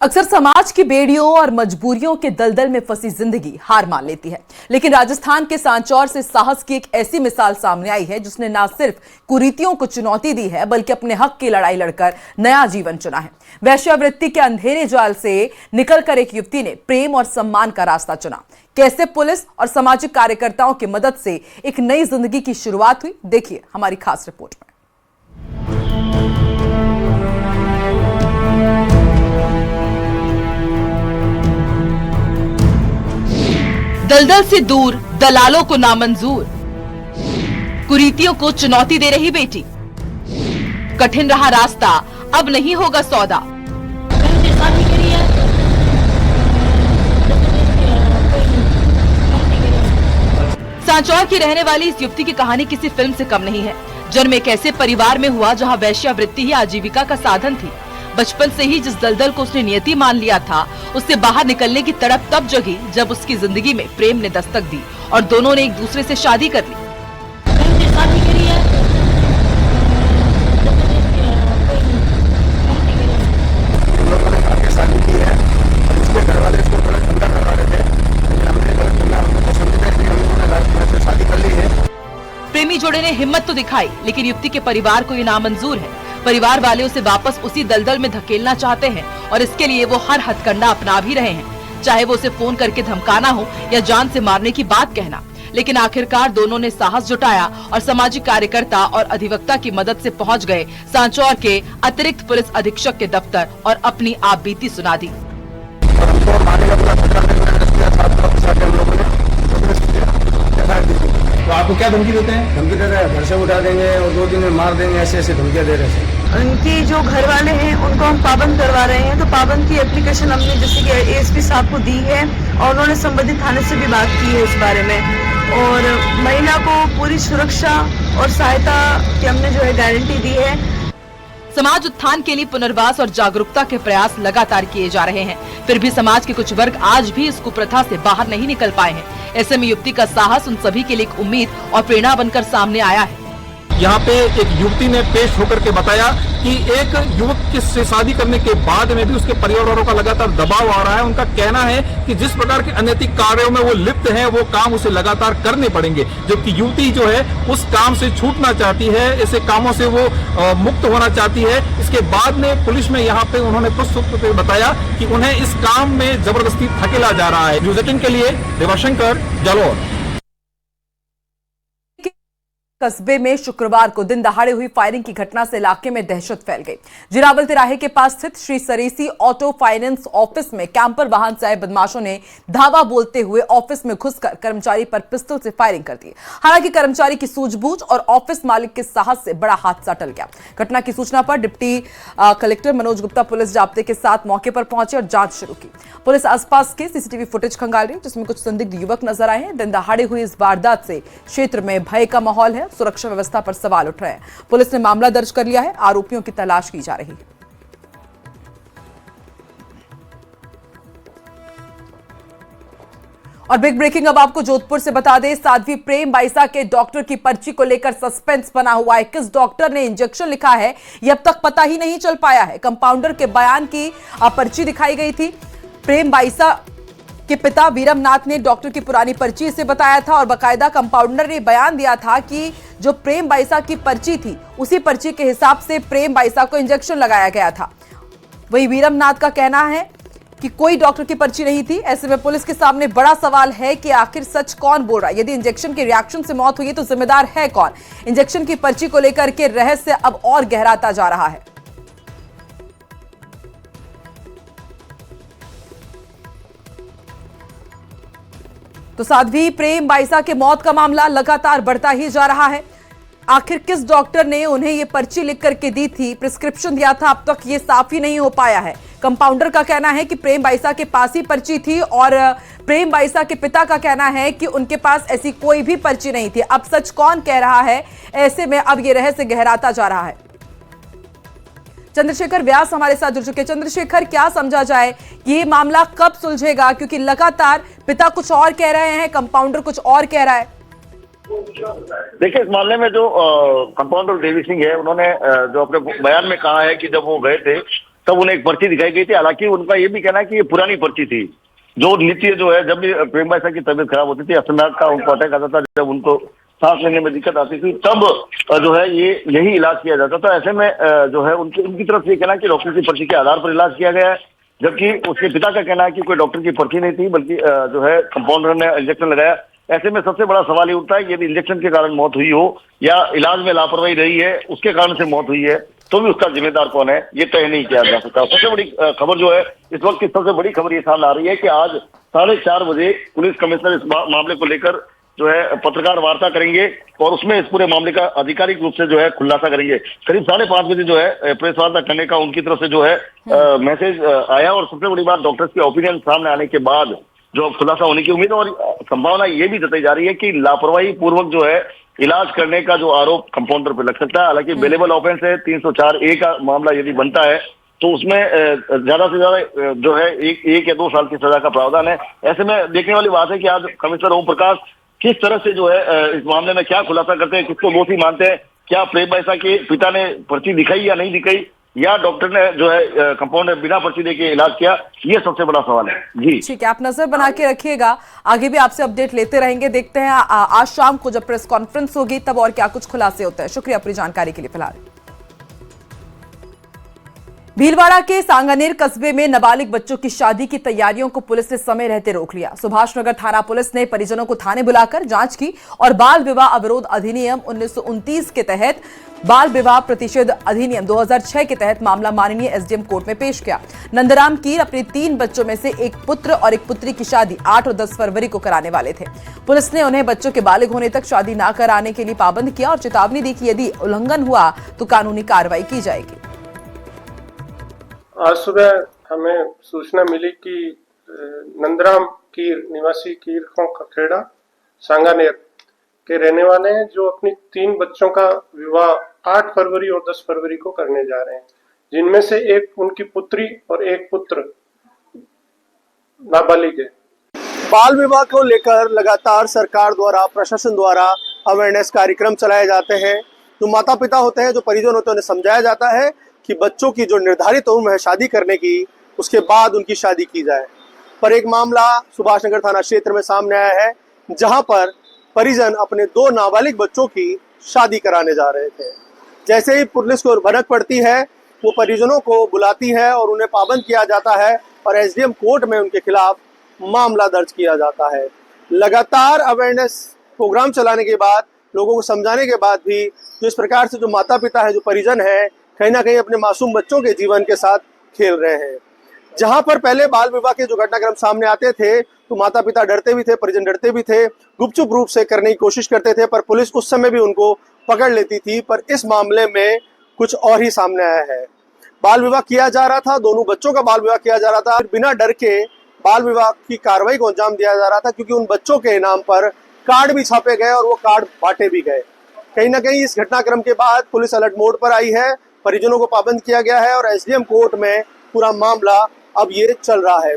अक्सर समाज की बेड़ियों और मजबूरियों के दलदल में फंसी जिंदगी हार मान लेती है, लेकिन राजस्थान के सांचौर से साहस की एक ऐसी मिसाल सामने आई है जिसने न सिर्फ कुरीतियों को चुनौती दी है बल्कि अपने हक की लड़ाई लड़कर नया जीवन चुना है। वेश्यावृत्ति के अंधेरे जाल से निकलकर एक युवती ने प्रेम और सम्मान का रास्ता चुना। कैसे पुलिस और सामाजिक कार्यकर्ताओं की मदद से एक नई जिंदगी की शुरुआत हुई, देखिए हमारी खास रिपोर्ट में। दलदल से दूर, दलालों को नामंजूर, कुरीतियों को चुनौती दे रही बेटी। कठिन रहा रास्ता, अब नहीं होगा सौदा। सांचौर की रहने वाली इस युवती की कहानी किसी फिल्म से कम नहीं है। जन्म एक ऐसे परिवार में हुआ जहां वेश्यावृत्ति ही आजीविका का साधन थी। बचपन से ही जिस दलदल को उसने नियति मान लिया था, उससे बाहर निकलने की तड़प तब जगी जब उसकी जिंदगी में प्रेम ने दस्तक दी और दोनों ने एक दूसरे से शादी कर ली। प्रेमी जोड़े ने हिम्मत तो दिखाई, लेकिन युवती के परिवार को ये नामंजूर है। परिवार वाले उसे वापस उसी दलदल में धकेलना चाहते हैं और इसके लिए वो हर हथकंडा अपना भी रहे हैं, चाहे वो उसे फोन करके धमकाना हो या जान से मारने की बात कहना। लेकिन आखिरकार दोनों ने साहस जुटाया और सामाजिक कार्यकर्ता और अधिवक्ता की मदद से पहुंच गए सांचौर के अतिरिक्त पुलिस अधीक्षक के दफ्तर और अपनी आपबीती सुना दी। तो आपको क्या धमकी देते हैं? धमकी दे रहे हैं, घर से उठा देंगे और 2 दिन में मार देंगे, ऐसे धमकियां दे रहे हैं। उनकी जो घर वाले हैं उनको हम पाबंद करवा रहे हैं, तो पाबंद की एप्लीकेशन हमने जैसे कि एएसपी साहब को दी है और उन्होंने संबंधित थाने से भी बात की है इस बारे में। और महिला को पूरी सुरक्षा और सहायता की हमने जो है गारंटी दी है। समाज उत्थान के लिए पुनर्वास और जागरूकता के प्रयास लगातार किए जा रहे हैं, फिर भी समाज के कुछ वर्ग आज भी इस कुप्रथा से बाहर नहीं निकल पाए हैं। ऐसे में युवती का साहस उन सभी के लिए एक उम्मीद और प्रेरणा बनकर सामने आया है। यहाँ पे एक युवती ने पेश होकर के बताया कि एक युवक से शादी करने के बाद में भी उसके परिवार वालों का लगातार दबाव आ रहा है। उनका कहना है कि जिस प्रकार के अनैतिक कार्यों में वो लिप्त है, वो काम उसे लगातार करने पड़ेंगे, जबकि युवती जो है उस काम से छूटना चाहती है, ऐसे कामों से वो मुक्त होना चाहती है। इसके बाद में पुलिस में यहाँ पे उन्होंने पुष्प बताया कि उन्हें इस काम में जबरदस्ती धकेला जा रहा है। न्यूज़ 18 के लिए देवाशंकर, जालौर। कस्बे में शुक्रवार को दिन दहाड़े हुई फायरिंग की घटना से इलाके में दहशत फैल गई। जिरावल तिराहे के पास स्थित श्री सरेसी ऑटो फाइनेंस ऑफिस में कैंपर वाहन से आए बदमाशों ने धावा बोलते हुए ऑफिस में घुसकर कर्मचारी पर पिस्तौल से फायरिंग कर दी। हालांकि कर्मचारी की सूझबूझ और ऑफिस मालिक के साहस से बड़ा हादसा टल गया। घटना की सूचना पर deputy collector Manoj Gupta police जाब्ते के साथ मौके पर पहुंचे और जांच शुरू की। पुलिस आसपास के सीसीटीवी फुटेज खंगाल रही, जिसमें कुछ संदिग्ध युवक नजर आए हैं। दिन दहाड़े हुई इस वारदात से क्षेत्र में भय का माहौल है, सुरक्षा व्यवस्था पर सवाल उठ रहे हैं। पुलिस ने मामला दर्ज कर लिया है, आरोपियों की तलाश की जा रही है। और बिग ब्रेकिंग अब आपको जोधपुर से बता दें, साध्वी प्रेम बाइसा के डॉक्टर की पर्ची को लेकर सस्पेंस बना हुआ है। किस डॉक्टर ने इंजेक्शन लिखा है यह अब तक पता ही नहीं चल पाया है। कंपाउंडर के बयान की पर्ची दिखाई गई थी। प्रेम बाइसा के पिता वीरमनाथ ने डॉक्टर की पुरानी पर्ची से बताया था और बाकायदा कंपाउंडर ने बयान दिया था कि जो प्रेम बाइसा की पर्ची थी उसी पर्ची के हिसाब से प्रेम बाइसा को इंजेक्शन लगाया गया था। वही वीरमनाथ का कहना है कि कोई डॉक्टर की पर्ची नहीं थी। ऐसे में पुलिस के सामने बड़ा सवाल है कि आखिर सच कौन बोल रहा है। यदि इंजेक्शन के रिएक्शन से मौत हुई है तो जिम्मेदार है कौन। इंजेक्शन की पर्ची को लेकर के रहस्य अब और गहराता जा रहा है। तो साध्वी प्रेम बाइसा के मौत का मामला लगातार बढ़ता ही जा रहा है। आखिर किस डॉक्टर ने उन्हें यह पर्ची लिख करके दी थी, प्रिस्क्रिप्शन दिया था, अब तक ये साफ ही नहीं हो पाया है। कंपाउंडर का कहना है कि प्रेम बाइसा के पास ही पर्ची थी और प्रेम बाइसा के पिता का कहना है कि उनके पास ऐसी कोई भी पर्ची नहीं थी। अब सच कौन कह रहा है, ऐसे में अब यह रहस्य गहराता जा रहा है। चंद्रशेखर व्यास हमारे साथ जुड़ चुके। चंद्रशेखर, क्या समझा जाए ये मामला कब सुलझेगा, क्योंकि लगातार पिता कुछ और कह रहे हैं, कंपाउंडर कुछ और कह रहा है। देखिए, इस मामले में जो कंपाउंडर देवी सिंह है, उन्होंने जो अपने बयान में कहा है कि जब वो गए थे तब उन्हें एक पर्ची दिखाई गई थी। हालांकि उनका ये भी कहना है कि ये पुरानी पर्ची थी, जो नित्य जो है जब भी प्रेम बाईसा की तबीयत खराब होती थी, अचानक का उनको अटैक आता था, जब उनको सांस लेने में दिक्कत आती थी, तब जो है ये यही इलाज किया जाता था। ऐसे में जो है उनकी तरफ से ये कहना है कि डॉक्टर की पर्ची के आधार पर इलाज किया गया है, जबकि उसके पिता का कहना है कि कोई डॉक्टर की पर्ची नहीं थी, बल्कि जो है कंपाउंडर ने इंजेक्शन लगाया। ऐसे में सबसे बड़ा सवाल ये उठता है कि यदि इंजेक्शन के कारण मौत हुई हो या इलाज में लापरवाही रही है उसके कारण से मौत हुई है, तो भी उसका जिम्मेदार कौन है, ये तय नहीं किया जा सकता। सबसे बड़ी खबर जो है इस वक्त की सबसे बड़ी खबर ये सामने आ रही है कि आज 4:30 बजे पुलिस कमिश्नर इस मामले को लेकर जो है पत्रकार वार्ता करेंगे और उसमें इस पूरे मामले का आधिकारिक रूप से जो है खुलासा करेंगे। करीब 5:30 बजे जो है प्रेस वार्ता करने का उनकी तरफ से जो है मैसेज आया। और सबसे बड़ी बात, डॉक्टर्स की ओपिनियन सामने आने के बाद जो खुलासा होने की उम्मीद है, और संभावना ये भी जताई जा रही है कि लापरवाही पूर्वक जो है इलाज करने का जो आरोप कंपाउंडर पर लग सकता है। हालांकि बेलेबल ऑफेंस है, 304A का मामला यदि बनता है तो उसमें ज्यादा से ज्यादा जो है एक या 2 साल की सजा का प्रावधान है। ऐसे में देखने वाली बात है कि आज कमिश्नर ओम प्रकाश किस तरह से जो है इस मामले में क्या खुलासा करते हैं, किसको दोषी मानते हैं, क्या प्रेम बाईसा के पिता ने पर्ची दिखाई या नहीं दिखाई, या डॉक्टर ने जो है कंपाउंडर बिना पर्ची देके इलाज किया, ये सबसे बड़ा सवाल है। जी ठीक है, आप नजर बना के रखिएगा, आगे भी आपसे अपडेट लेते रहेंगे। देखते हैं आज शाम को जब प्रेस कॉन्फ्रेंस होगी तब और क्या कुछ खुलासे होते हैं। शुक्रिया पूरी जानकारी के लिए। फिलहाल भीलवाड़ा के सांगानेर कस्बे में नाबालिग बच्चों की शादी की तैयारियों को पुलिस ने समय रहते रोक लिया। सुभाष नगर थाना पुलिस ने परिजनों को थाने बुलाकर जांच की और बाल विवाह अवरोध अधिनियम 1929 के तहत बाल विवाह प्रतिषेध अधिनियम 2006 के तहत मामला माननीय एसडीएम कोर्ट में पेश किया। नंदराम कीर अपने 3 बच्चों में से एक पुत्र और एक पुत्री की शादी 8 और 10 फरवरी को कराने वाले थे। पुलिस ने उन्हें बच्चों के बालिग होने तक शादी न कराने के लिए पाबंद किया और चेतावनी दी कि यदि उल्लंघन हुआ तो कानूनी कार्रवाई की जाएगी। आज सुबह हमें सूचना मिली कि नंदराम कीर निवासी कीर खखेड़ा सांगानेर के रहने वाले हैं, जो अपनी 3 बच्चों का विवाह 8 फरवरी और 10 फरवरी को करने जा रहे हैं, जिनमें से एक उनकी पुत्री और एक पुत्र नाबालिग है। बाल विवाह को लेकर लगातार सरकार द्वारा, प्रशासन द्वारा अवेयरनेस कार्यक्रम चलाए जाते हैं। जो माता पिता होते हैं, जो परिजन होते हैं, उन्हें समझाया जाता है कि बच्चों की जो निर्धारित उम्र है शादी करने की, उसके बाद उनकी शादी की जाए। पर एक मामला सुभाष नगर थाना क्षेत्र में सामने आया है, जहां पर परिजन अपने 2 नाबालिग बच्चों की शादी कराने जा रहे थे। जैसे ही पुलिस को भनक पड़ती है, वो परिजनों को बुलाती है और उन्हें पाबंद किया जाता है और एसडीएम कोर्ट में उनके खिलाफ मामला दर्ज किया जाता है। लगातार अवेयरनेस प्रोग्राम चलाने के बाद, लोगों को समझाने के बाद भी जो इस प्रकार से जो माता पिता है, जो परिजन है, कहीं ना कहीं अपने मासूम बच्चों के जीवन के साथ खेल रहे हैं। जहां पर पहले बाल विवाह के जो घटनाक्रम सामने आते थे तो माता पिता डरते भी थे, परिजन डरते भी थे, गुपचुप रूप से करने की कोशिश करते थे, पर पुलिस उस समय भी उनको पकड़ लेती थी। पर इस मामले में कुछ और ही सामने आया है। बाल विवाह किया जा रहा था, दोनों बच्चों का बाल विवाह किया जा रहा था, बिना डर के बाल विवाह की कार्रवाई को अंजाम दिया जा रहा था, क्योंकि उन बच्चों के नाम पर कार्ड भी छापे गए और वो कार्ड बांटे भी गए। कहीं ना कहीं इस घटनाक्रम के बाद पुलिस अलर्ट मोड पर आई है, परिजनों को पाबंद किया गया है और एसडीएम कोर्ट में पूरा मामला अब ये चल रहा है।